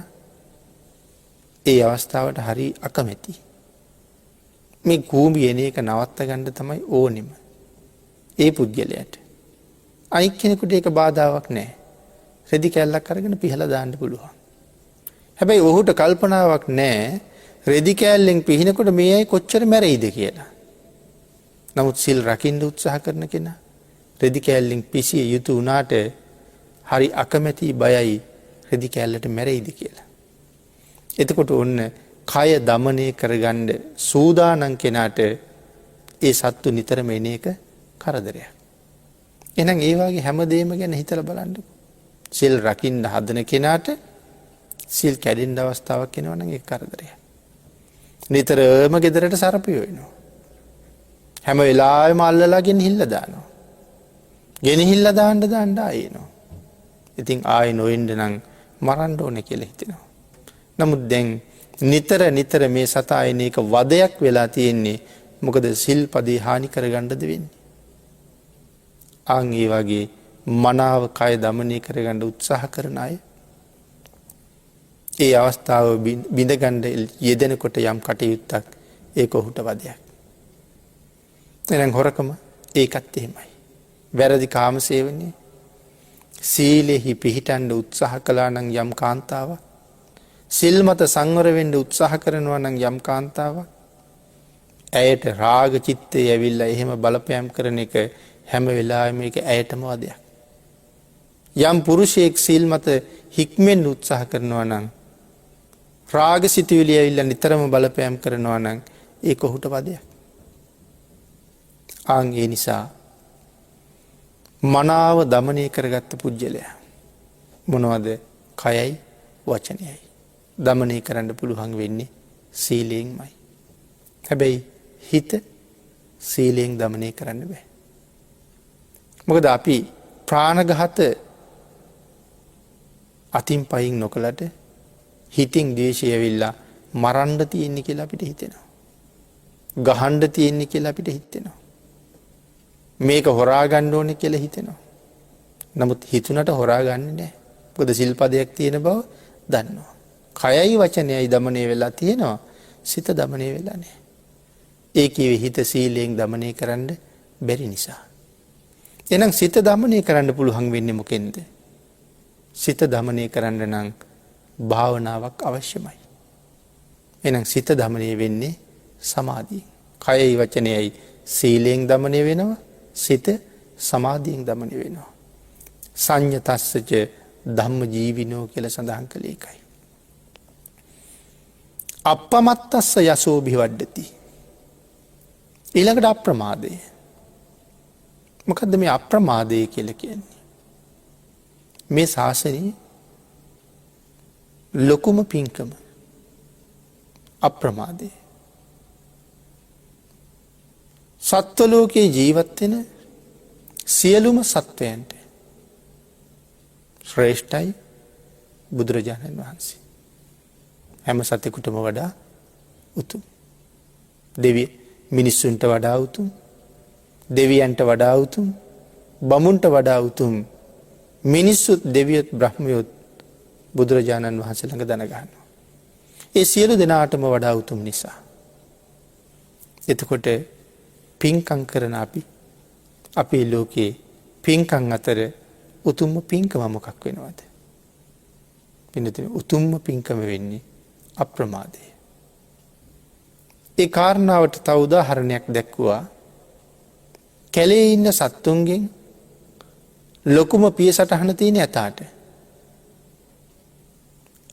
ඒ අවස්ථාවට හරි අකමැති. මේ කූඹි එන එක නවත්ත ගණ්ඩ තමයි ඕනෙම. ඒ පුද්ගලයට. අනික් කෙනෙකුට ඒක බාධාවක් නෑ. රෙදි කැල්ලක් කරගෙන පිහල දාන්න පුළුවන්. හැබැයි ඔහුට කල්පනාවක් නෑ රෙදි කෑල්ලෙන් පිහිනකොට මේ අයි කොච්චර මැරයිද කියලා. නමුත් සිල් රකින්ඩ උත්සාහ කරන කෙන රෙදි කෑල්ලින් පිසිය යුතු වනාට හරි අකමැති බයයි රෙදි කෑල්ලට මැරයිද කියලා. එතකොට ඔන්න කය දමනය කරගණ්ඩ සූදානන් කෙනාට ඒ සත්තු නිතරම එන එක කරදරයක්. එනම් ඒවාගේ හැමදේම ගැන හිතල බලන්ඩු. සිල් රකින්ඩ හදන කෙනාට සිල් කැඩින්ඩ අවස්ථාවක් කෙනවන ඒ කරදරය. නිතරම ගෙදරට සරපියෝයනවා. හැම වෙලාම අල්ලලාගෙන හිල්ල දානවා. ගෙනහිල්ල දාණ්ඩ දාණ්ඩ අයනවා. ඉතින් ආය නොෙන්ඩ නං මරන්ඩ ඕන කියල හිතෙනවා. නමුත් දැන් නිතර මේ සතායන එක වදයක් වෙලා තියෙන්නේ මොකද සිල් පදී හානි කර ගණ්ඩද වෙන්නේ. ආං ඒ වගේ මනාව කය දමනය කරගණ්ඩ උත්සාහ කරන අය ඒ අවස්ථාව බිඳගණ්ඩ යෙදෙනකොට යම් කටයුත්තක් ඒක ඔහුට වදයක්. එනම් හොරකම ඒකත් එහෙමයි. වැරදි කාමසේවනය සීලෙහි පිහිටන්ඩ උත්සාහ කලා නං යම් කාන්තාව සිල්මත සංවරවෙන්ඩ උත්සාහ කරනවා නං යම් කාන්තාව ඇයට රාග චිත්තය ඇවිල්ල එහෙම බලපෑම් කරන එක හැම වෙලාම එක ඇයටම වදයක්. යම් පුරුෂයෙක් සිල් මත හික්මෙන් උත්සාහ කරනවා නං රාග සිතුවිලි ඇවිල්ල නිතරම බලපෑම් කරනවා නං ඒ ඔහුට වදයක්. ආං ඒ නිසා මනාව දමනය කරගත්ත පුද්ගලයා මොනවද? කයයි වචනයයි. දමනය කරන්න පුළුවන් වෙන්නේ සීලයෙන්මයි. හැබැයි හිත සීලයෙන් දමනය කරන්න බෑ. මොකද අපි ප්‍රාණඝාත අතින් පයින් නොකලට හිතින් ද්වේෂය ඇවිල්ලා මරන්න තියෙන්නේ කියලා අපිට හිතෙනවා. ගහන්න තියෙන්නේ කියලා අපිට හිතෙනවා. මේක හොරා ගන්න ඕනේ කියලා හිතෙනවා. නමුත් හිතුණට හොරා ගන්නේ නැහැ. මොකද සිල්පදයක් තියෙන බව දන්නවා. කයයි වචනයයි දමනය වෙලා තියෙනවා. සිත දමනය වෙලා නැහැ. ඒ කියවේ හිත සීලයෙන් දමනය කරන්න බැරි නිසා. එහෙනම් සිත දමනය කරන්න පුළුවන් වෙන්නේ මොකෙන්ද? සිත දමනය කරන්න නම් භාවනාවක් අවශ්‍යමයි. එහෙනම් සිත දමනය වෙන්නේ සමාධියෙන්. කයයි වචනයයි සීලයෙන් දමනය වෙනවා. සිත සමාධියෙන් දමනය වෙනවා. සංයතස්සච ධම්ම ජීවිනෝ කියලා සඳහන් කළේ ඒකයි. අප්පමත්තස්ස යසෝ බිවඩ්ඩති. ඊළඟට අප්‍රමාදය. මොකද්ද මේ අප්‍රමාදය කියලා කියන්නේ? මේ ශාසනයේ ලොකුම පින්කම අප්‍රමාදය. සත්ව ලෝකයේ ජීවත් වෙන සියලුම සත්වයන්ට ශ්‍රේෂ්ඨයි බුදුරජාණන් වහන්සේ. හැම සතෙකුටම වඩා උතුම්. මිනිස්සුන්ට වඩා උතුම්. දෙවියන්ට වඩා උතුම්. බමුන්ට වඩා උතුම්. මිනිස්සුත් දෙවියොත් බ්‍රහ්මයොත් බුදුරජාණන් වහන්සේ ළඟ දනගන්නවා. ඒ සියලු දෙනාටම වඩා උතුම් නිසා. එතකොට පින්කම් කරන අපේ ලෝකේ පින්කම් අතර උතුම්ම පින්කම මොකක් වෙනවද? පින්නතුනි, උතුම්ම පින්කම වෙන්නේ අප්‍රමාදය. ඒ කාරණාවට තව උදාහරණයක් දැක්වුවා. කැලේ ඉන්න සත්තුන්ගෙන් ලොකුම පිය සටහන තියෙන ඇතාට.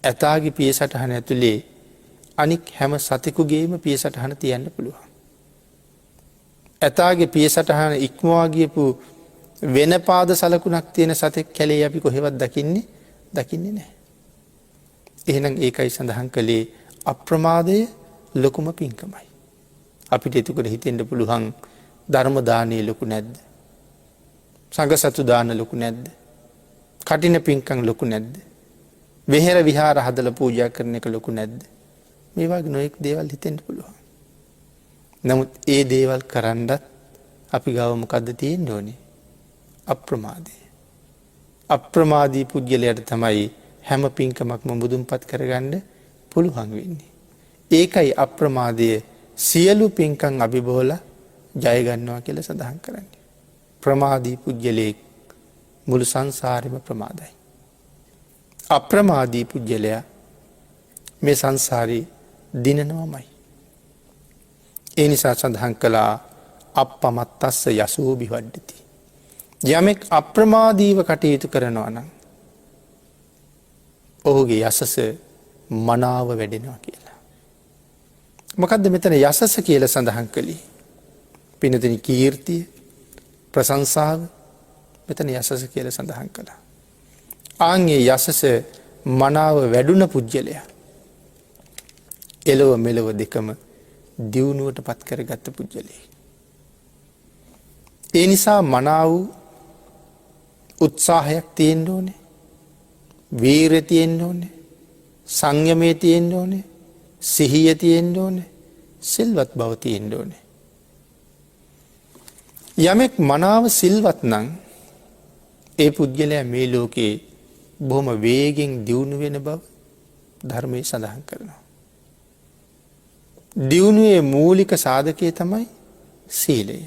ඇතාගේ පිය සටහන ඇතුලේ අනික් හැම සතෙකුගේම පිය සටහන තියන්න පුළුවන්. ඇතාගේ පිය සටහන ඉක්මවා ගියපු වෙන පාද සලකුණක් තියෙන සතෙක් කැලේ අපි කොහෙවත් දකින්නේ නැහැ. එහෙනම් ඒකයි සඳහන් කළේ අප්‍රමාදය ලොකුම පින්කමයි. අපිට එතකොට හිතෙන්න පුළුවන් ධර්ම දානයේ ලොකු නැද්ද? සංඝසතු දාන ලොකු නැද්ද? කටින පින්කම් ලොකු නැද්ද? විහෙර විහාර හදලා පූජා කරන එක ලොකු නැද්ද? මේ වගේ නොඑක් දේවල් හිතෙන්න පුළුවන්. නමුත් ඒ දේවල් කරන්නත් අපි ගාව මොකද්ද තියෙන්න ඕනේ? අප්‍රමාදය. අප්‍රමාදී පුද්ගලයාට තමයි හැම පින්කමක්ම මුදුන්පත් කරගන්න පුළුවන් වෙන්නේ. ඒකයි අප්‍රමාදය සියලු පින්කම් අභිබෝලා ජය ගන්නවා කියලා සඳහන් කරන්නේ. ප්‍රමාදී පුද්ගලයෙක් මුළු සංසාරෙම ප්‍රමාදයි. අප්‍රමාදී පුද්ගලයා මේ සංසාරේ දිනනවමයි. ඒ නිසා සඳහන් කළා අප්පමත්තස්ස යසෝ බිවඩ්ඩති. යමෙක් අප්‍රමාදීව කටයුතු කරනවා නම් ඔහුගේ යසස මනාව වැඩෙනවා කියලා. මොකද්ද මෙතන යසස කියලා සඳහන් කළේ? පින්නතුනි, කීර්තිය, ප්‍රශංසාව මෙතන යසස කියලා සඳහන් කළා. ආන්ගේ යසස මනාව වැඩුණ පුජ්‍යලයා එලොව මෙලොව දෙකම දියුණුවට පත් කරගත්ත පුජ්‍යලේ. ඒ නිසා මනාව උත්සාහයක් තියෙන්න ඕනේ. වීරිය තියෙන්න ඕනේ. සංයමය තියෙන්න ඕනේ. සිහිය තියෙන්න ඕනේ. සිල්වත් බව තියෙන්න ඕනේ. යමෙක් මනාව සිල්වත් නම් ඒ පුද්ගලයා මේ ලෝකේ බොහොම වේගෙන් දියුණු වෙන බව ධර්මයේ සඳහන් කරනවා. දියුණුවේ මූලික සාධකය තමයි සීලය.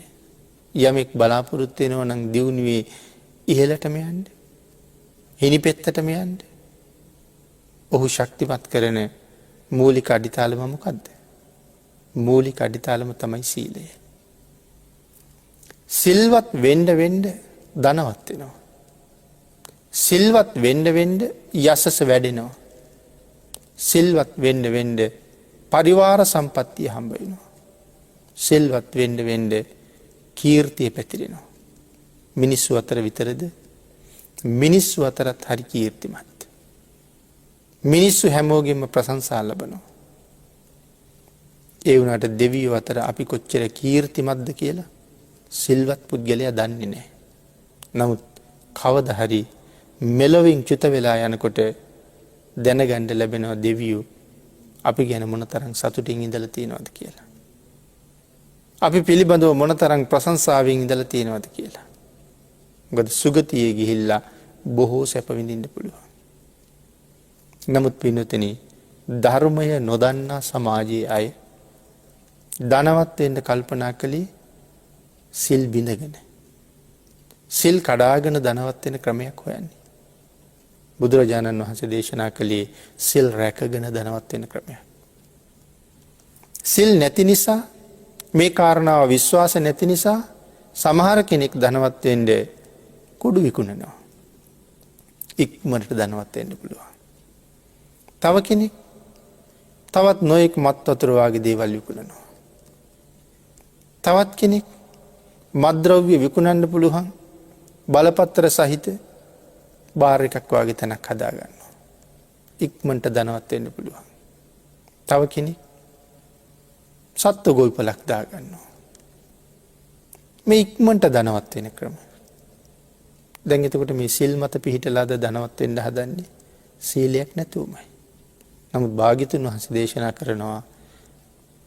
යමෙක් බලාපොරොත්තු වෙනවා නම් දියුණුවේ ඉහළටම යන්න, හිණිපෙත්තටම යන්න, ඔහු ශක්තිමත් කරන මූලික අඩිතාලම මොකද්ද? මූලික අඩිතාලම තමයි සීලය. සිල්වත් වෙන්න වෙන්න ධනවත් වෙනවා. සිල්වත් වෙන්න වෙන්න යසස වැඩෙනවා. සිල්වත් වෙන්න වෙන්න පරිවාර සම්පත්තිය හම්බ වෙනවා. සිල්වත් වෙන්න වෙන්න කීර්තිය පැතිරෙනවා. මිනිස්සු අතර විතරද? මිනිස්සු අතරත් හරි කීර්තිමත්. මිනිස්සු හැමෝගෙම ප්‍රශංසා ලබනවා. ඒ වුණාට දෙවියෝ අතර අපි කොච්චර කීර්තිමත්ද කියලා සිල්වත් පුද්ගලයා දන්නේ නැහැ. නමුත් කවදා හරි මෙලොවින් චුත වෙලා යනකොට දැනගන්න ලැබෙනවා දෙවියෝ අපි ගැන මොනතරම් සතුටින් ඉඳලා තියෙනවද කියලා. අපි පිළිබඳව මොනතරම් ප්‍රශංසාවෙන් ඉඳලා තියෙනවද කියලා. මොකද සුගතියේ ගිහිල්ලා බොහෝ සැප විඳින්න පුළුවන්. නමුත් පින්වතුනි ධර්මය නොදන්නා සමාජයේ අය ධනවත් වෙන්න කල්පනා කළේ සිල් බිඳගෙන. සිල් කඩාගෙන ධනවත් වෙන ක්‍රමයක් හොයන්නේ. බුදුරජාණන් වහන්සේ දේශනා කළේ සිල් රැකගෙන ධනවත් වෙන ක්‍රමයක්. සිල් නැති නිසා මේ කාරණාව විශ්වාස නැති නිසා සමහර කෙනෙක් ධනවත් වෙන්න කුඩු විකුණනවා. ඉක්මනට ධනවත් වෙන්න පුළුවන්. තව කෙනෙක් තවත් නොයෙක් මත් වතුර වගේ දේවල් විකුණනවා. තවත් කෙනෙක් මත්ද්‍රව්‍ය විකුණන්න පුළුවන් බලපත්‍ර සහිත බාර් එකක් වගේ තැනක් හදා ගන්නවා. ඉක්මනට ධනවත් වෙන්න පුළුවන්. තව කෙනෙක් සත්ත්ව ගොවිපලක් දා ගන්නවා. මේ ඉක්මනට ධනවත් වෙන ක්‍රම. දැන් එතකොට මේ සිල් මත පිහිටලාද ධනවත් වෙන්න හදන්නේ? සීලයක් නැතුවමයි. නමුත් භාග්‍යතුන් වහන්සේ දේශනා කරනවා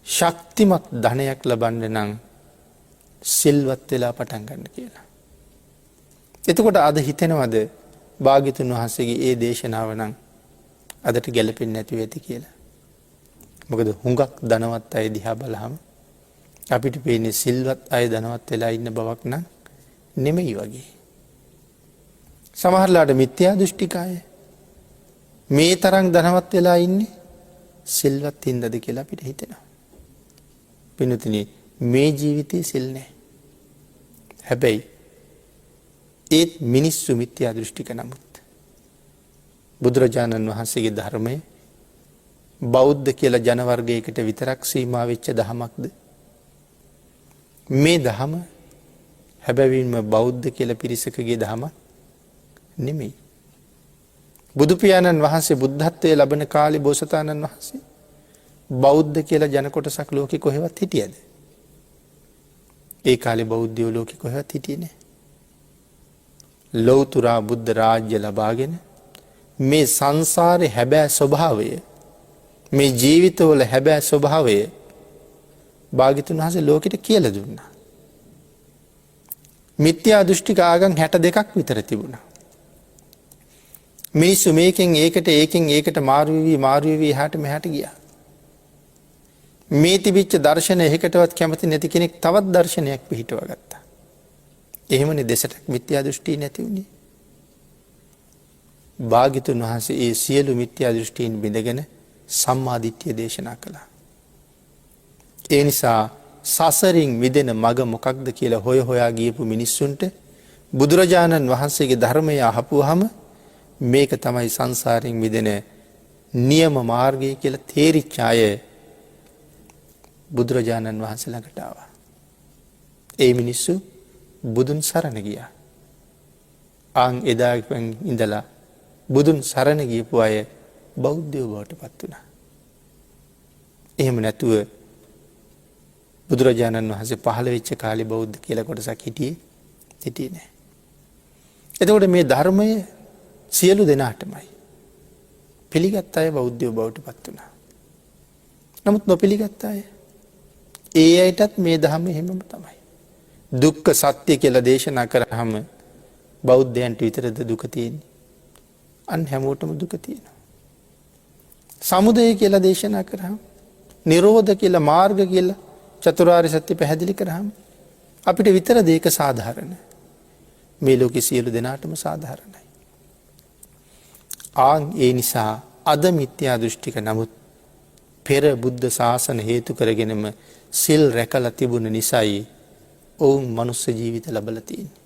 ශක්තිමත් ධනයක් ලබන්න නම් සිල්වත් වෙලා පටන් ගන්න කියලා. එතකොට අද හිතෙනවද භාග්‍යතුන් වහන්සේගේ ඒ දේශනාව නම් අදට ගැලපෙන්නේ නැති වෙති කියලා? මොකද හුඟක් ධනවත් අය දිහා බලහම අපිට පේන්නේ සිල්වත් අය ධනවත් වෙලා ඉන්න බවක් නම් නෙමෙයි වගේ. සමහරලාට මිත්‍යා දෘෂ්ටික අය මේ තරම් ධනවත් වෙලා ඉන්නේ සිල්වත් හින්දාද කියලා අපිට හිතෙනවා. පින්වතුනි මේ ජීවිතේ සිල් නැහැ. හැබැයි ඒත් මිනිස්සු මිත්‍යා දෘෂ්ටික නමුත් බුදුරජාණන් වහන්සේගේ ධර්මය බෞද්ධ කියලා ජන වර්ගයකට විතරක් සීමා වෙච්ච දහමක්ද? මේ දහම හැබැවින්ම බෞද්ධ කියලා පිරිසකගේ දහමක් නෙමෙයි. බුදු පියාණන් වහන්සේ බුද්ධත්වයේ ලබන කාලේ බෝසතාණන් වහන්සේ බෞද්ධ කියලා ජන කොටසක් ලෝකෙ කොහෙවත් හිටියද? ඒ කාලේ බෞද්ධයෝ ලෝකෙ කොහෙවත් හිටියේ නැහැ. ලෞතර බුද්ධ රාජ්‍ය ලබාගෙන මේ සංසාරේ හැබෑ ස්වභාවය මේ ජීවිතවල හැබෑ ස්වභාවය භාග්‍යතුන් වහන්සේ ලෝකෙට කියලා දුන්නා. මිත්‍යා දෘෂ්ටික ආගම් 62ක් විතර තිබුණා. මිනිස්සු මේකෙන් ඒකට මාරු වෙවි එහාට මෙහාට ගියා. මේ තිබිච්ච දර්ශන එකකටවත් කැමති නැති කෙනෙක් තවත් දර්ශනයක් පිහිටව ගත්තා. එහෙමනේ දෙසටක් මිත්‍යා දෘෂ්ටි නැති වුණේ. භාග්‍යතුන් වහන්සේ ඒ සියලු මිත්‍යා දෘෂ්ටීන් බිඳගෙන සම්මා දිට්ඨිය දේශනා කළා. ඒ නිසා සසරින් මිදෙන මඟ මොකක්ද කියලා හොයා ගියපු මිනිස්සුන්ට බුදුරජාණන් වහන්සේගේ ධර්මය අහපුවාම මේක තමයි සංසාරයෙන් මිදෙන නියම මාර්ගය කියලා තේරිච්ච අය බුදුරජාණන් වහන්සේ ළඟට ආවා. ඒ මිනිස්සු බුදුන් සරණ ගියා. එදා ඉඳලා බුදුන් සරණ ගියපු අය බෞද්ධයෝ බවට පත් වුණා. එහෙම නැතුව බුදුරජාණන් වහන්සේ පහළ වෙච්ච කාලේ බෞද්ධ කියලා කොටසක් හිටියේ නැහැ. එතකොට මේ ධර්මය සියලු දෙනාටමයි. පිළිගත් අය බෞද්ධයෝ බවට පත් වුණා. නමුත් නොපිළිගත් අය ඒ අයටත් මේ ධර්ම එහෙමම තමයි. දුක්ඛ සත්‍ය කියලා දේශනා කරාම බෞද්ධයන්ට විතරද දුක තියෙන්නේ? අන් හැමෝටම දුක තියෙනවා. සමුදය කියලා දේශනා කරාම, නිරෝධ කියලා මාර්ග කියලා චතුරාර්ය සත්‍ය පැහැදිලි කරාම අපිට විතරද ඒක සාධාරණ? මේ ලෝකේ සියලු දෙනාටම සාධාරණයි. ඒ නිසා අද මිත්‍යා දෘෂ්ටික නමුත් පෙර බුද්ධ ශාසන හේතු කරගෙනම සිල් රැකලා තිබුණ නිසායි ඔවුන් මනුස්ස ජීවිත ලබලා තියෙන්නේ.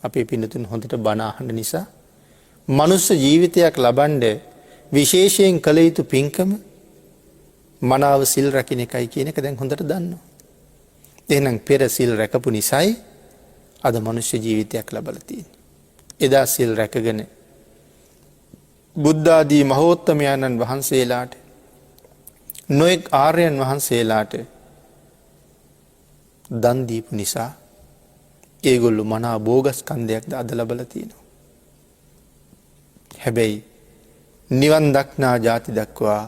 අපේ පින්නතුන් හොඳට බණ අහන නිසා මනුස්ස ජීවිතයක් ලබන්න විශේෂයෙන් කළ යුතු පින්කම මනාව සිල් රකින්න එකයි කියන එක දැන් හොඳට දන්නවා. එහෙනම් පෙර සිල් රැකපු නිසායි අද මනුෂ්‍ය ජීවිතයක් ලබලා තියෙන්නේ. එදා සිල් රැකගෙන බුද්ධ ආදී මහෝත්තමයන්න් වහන්සේලාට නොඑක් ආර්යයන් වහන්සේලාට දන් දීපු නිසා ඒගොල්ලෝ මනා භෝගස්කන්ධයක්ද අද ලබලා තියෙනවා. හැබැයි නිවන් දක්නා ಜಾති දක්වා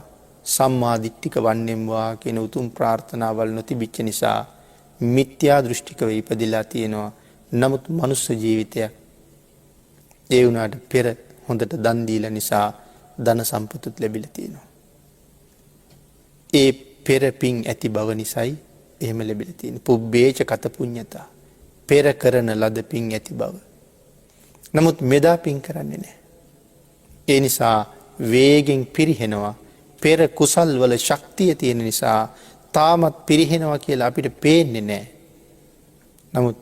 සම්මා දිට්ඨික වන්නේම්වා කියන උතුම් ප්‍රාර්ථනාවල් නොතිබිච්ච නිසා මිත්‍යා දෘෂ්ටිකව ඉපදිලා තියෙනවා. නමුත් මනුස්ස ජීවිතයක් ඒ වුණාට පෙර හොඳට දන් දීලා නිසා ධන සම්පතුත් ලැබිලා තියෙනවා. ඒ පෙර පින් ඇති බව නිසායි එහෙම ලැබිලා තියෙන්නේ. පුබ්බේච කත පුඤ්ඤතා. පෙර කරන ලද පින් ඇති බව. නමුත් මෙදා පින් කරන්නේ නැහැ. ඒ නිසා වේගෙන් පිරිහෙනවා. පෙර කුසල් වල ශක්තිය තියෙන නිසා තාමත් පිරිහෙනවා කියලා අපිට පේන්නේ නැහැ. නමුත්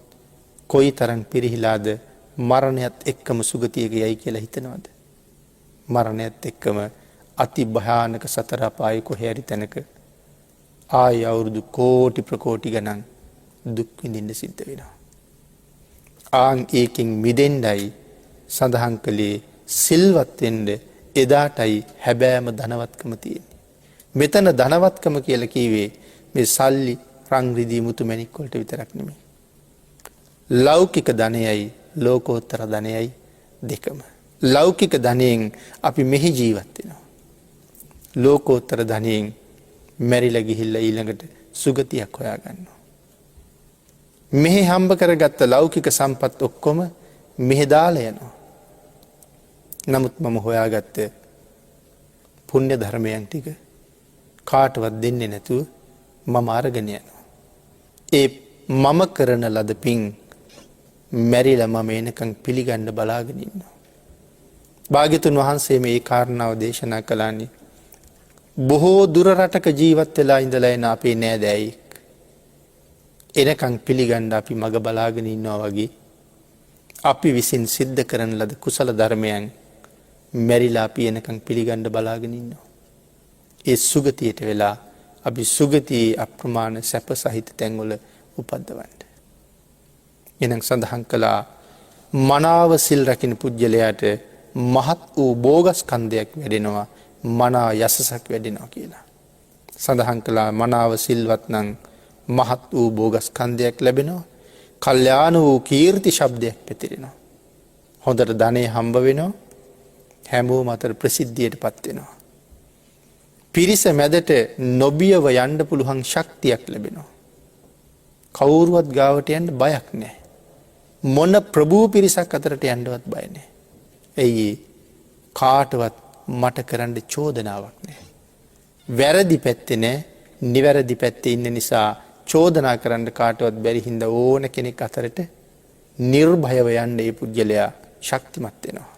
කොයිතරම් පිරිහිලාද මරණයත් එක්කම සුගතියක යයි කියලා හිතනවද? මරණයත් එක්කම අති භයානක සතර අපායේ කොහේ හරි තැනක ආය අවුරුදු කෝටි ප්‍රකෝටි ගණන් දුක් විඳින්න සිද්ධ වෙනවා. ආන් ඒකෙන් මිදෙන්නයි සඳහන් කළේ සිල්වත් වෙන්න එදාටයි හැබෑම ධනවත්කම තියෙන්නේ. මෙතන ධනවත්කම කියලා කිව්වේ මේ සල්ලි රන් රිදී මුතු මැණික් වලට විතරක් නෙමෙයි. ලෞකික ධනයයි ලෝකෝත්තර ධනයයි දෙකම. ලෞකික ධනයෙන් අපි මෙහි ජීවත් වෙනවා. ලෝකෝත්තර ධනයෙන් මැරිලා ගිහිල්ලා ඊළඟට සුගතියක් හොයාගන්නවා. මෙහි හම්බ කරගත්ත ලෞකික සම්පත් ඔක්කොම මෙහි දාලා යනවා. නමුත් මම හොයාගත්ත පුණ්‍ය ධර්මයන් ටික කාටවත් දෙන්නේ නැතුව මම අරගෙන යනවා. ඒ මම කරන ලද පින් මැරිලා මම එනකන් පිළිගන්න බලාගෙන ඉන්නවා. භාග්‍යතුන් වහන්සේ මේ කාරණාව දේශනා කළානේ. බොහෝ දුර රටක ජීවත් වෙලා ඉඳලා එන අපේ නෑදෑයෙක් එනකන් පිළිගන්න අපි මග බලාගෙන ඉන්නවා වගේ අපි විසින් සිද්ධ කරන ලද කුසල ධර්මයන් මැරිලා අපි එනකන් පිළිගන්න බලාගෙන ඉන්නවා. ඒ සුගතියට වෙලා අපි සුගතියේ අප්‍රමාණ සැප සහිත තැන්වල උපද්දවන්න. එනම් සඳහන් කළා මනාව සිල් රකින්න පුජ්‍යලයාට මහත් වූ භෝගස්කන්ධයක් වැඩෙනවා, මනා යසසක් වැඩෙනවා කියලා. සඳහන් කළා මනාව සිල්වත් නම් මහත් වූ භෝගස්කන්ධයක් ලැබෙනවා, කල්යාණ වූ කීර්ති ශබ්දයක් පැතිරෙනවා, හොඳට ධනෙ හම්බ වෙනවා, හැමෝම අතර ප්‍රසිද්ධියටපත් වෙනවා, පිරිස මැදට නොබියව යන්න පුළුවන් ශක්තියක් ලැබෙනවා, කවුරුවත් ගාවට යන්න බයක් නැහැ, මොන ප්‍රභූ පිරිසක් අතරට යන්නවත් බය නැහැ. එයි කාටවත් මට කරන්න චෝදනාවක් නැහැ. වැරදි පැත්තේ නැහැ, නිවැරදි පැත්තේ ඉන්න නිසා චෝදනා කරන්න කාටවත් බැරි හින්දා ඕන කෙනෙක් අතරට නිර්භයව යන්න මේ පුජ්‍යලයා ශක්තිමත් වෙනවා.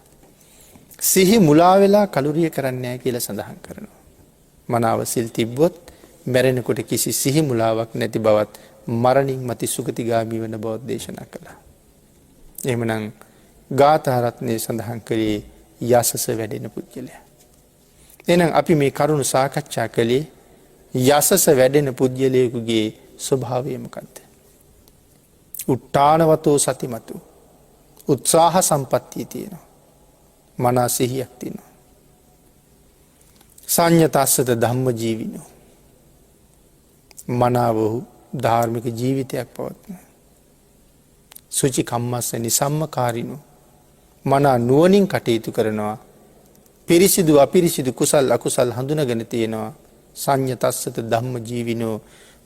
සිහි මුලා වෙලා කලුරිය කරන්නේ නැහැ කියලා සඳහන් කරනවා. මනාව සිල් තිබ්බොත් මැරෙනකොට කිසි සිහි මුලාවක් නැති බවත් මරණින් මති සුගතිගාමී වෙන බව දේශනා කළා. එහෙමනම් ගාථා රත්නයේ සඳහන් කළේ යසස වැඩෙන පුජ්‍යලයා. එහෙනම් අපි මේ කරුණු සාකච්ඡා කළේ යසස වැඩෙන පුජ්‍යලයෙකුගේ ස්වභාවය මොකක්ද? උට්ටානවතෝ සතිමතු, උත්සාහ සම්පත්තිය තියෙනවා, මනා සිහියක් තියෙනවා. සංයතස්සත ධම්ම ජීවිනෝ, මනාව ධාර්මික ජීවිතයක් පවත්වන. සුචි කම්මස්ස නිසම්මකාරිනෝ, මනා නුවණින් කටයුතු කරනවා, පිරිසිදු අපිරිසිදු කුසල් අකුසල් හඳුනගෙන තියෙනවා. සංයතස්සත ධම්ම ජීවිනෝ,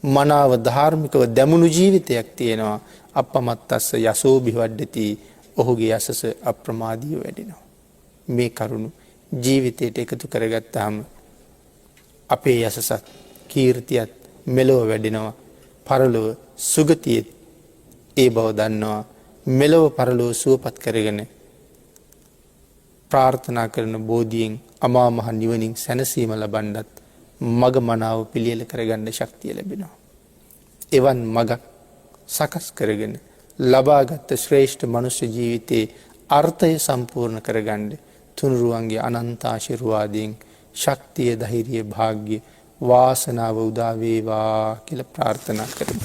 මනාව ධාර්මිකව දැමුණු ජීවිතයක් තියෙනවා. අපමත්තස්ස යසෝ බිවඩ්ඩති, ඔහුගේ යසස අප්‍රමාදීව වැඩෙනවා. මේ කරුණු ජීවිතයට එකතු කරගත්තාම අපේ යසසත් කීර්තියත් මෙලොව වැඩෙනවා, පරලොව සුගතියෙත් ඒ බව දන්නවා. මෙලොව පරලොව සුවපත් කරගෙන ප්‍රාර්ථනා කරන බෝධියෙන් අමා මහ නිවනින් සැනසීම ලබන්නත් මග මනාව පිළියෙල කරගන්න ශක්තිය ලැබෙනවා. එවන් මගක් සකස් කරගෙන ලබාගත් ශ්‍රේෂ්ඨ මනුෂ්‍ය ජීවිතයේ අර්ථය සම්පූර්ණ කරගන්න තුනුරුවන්ගේ අනන්ත ආශිර්වාදයෙන් ශක්තිය, ධෛර්යය, භාග්‍ය, වාසනාව උදා වේවා කියලා ප්‍රාර්ථනා කරමු.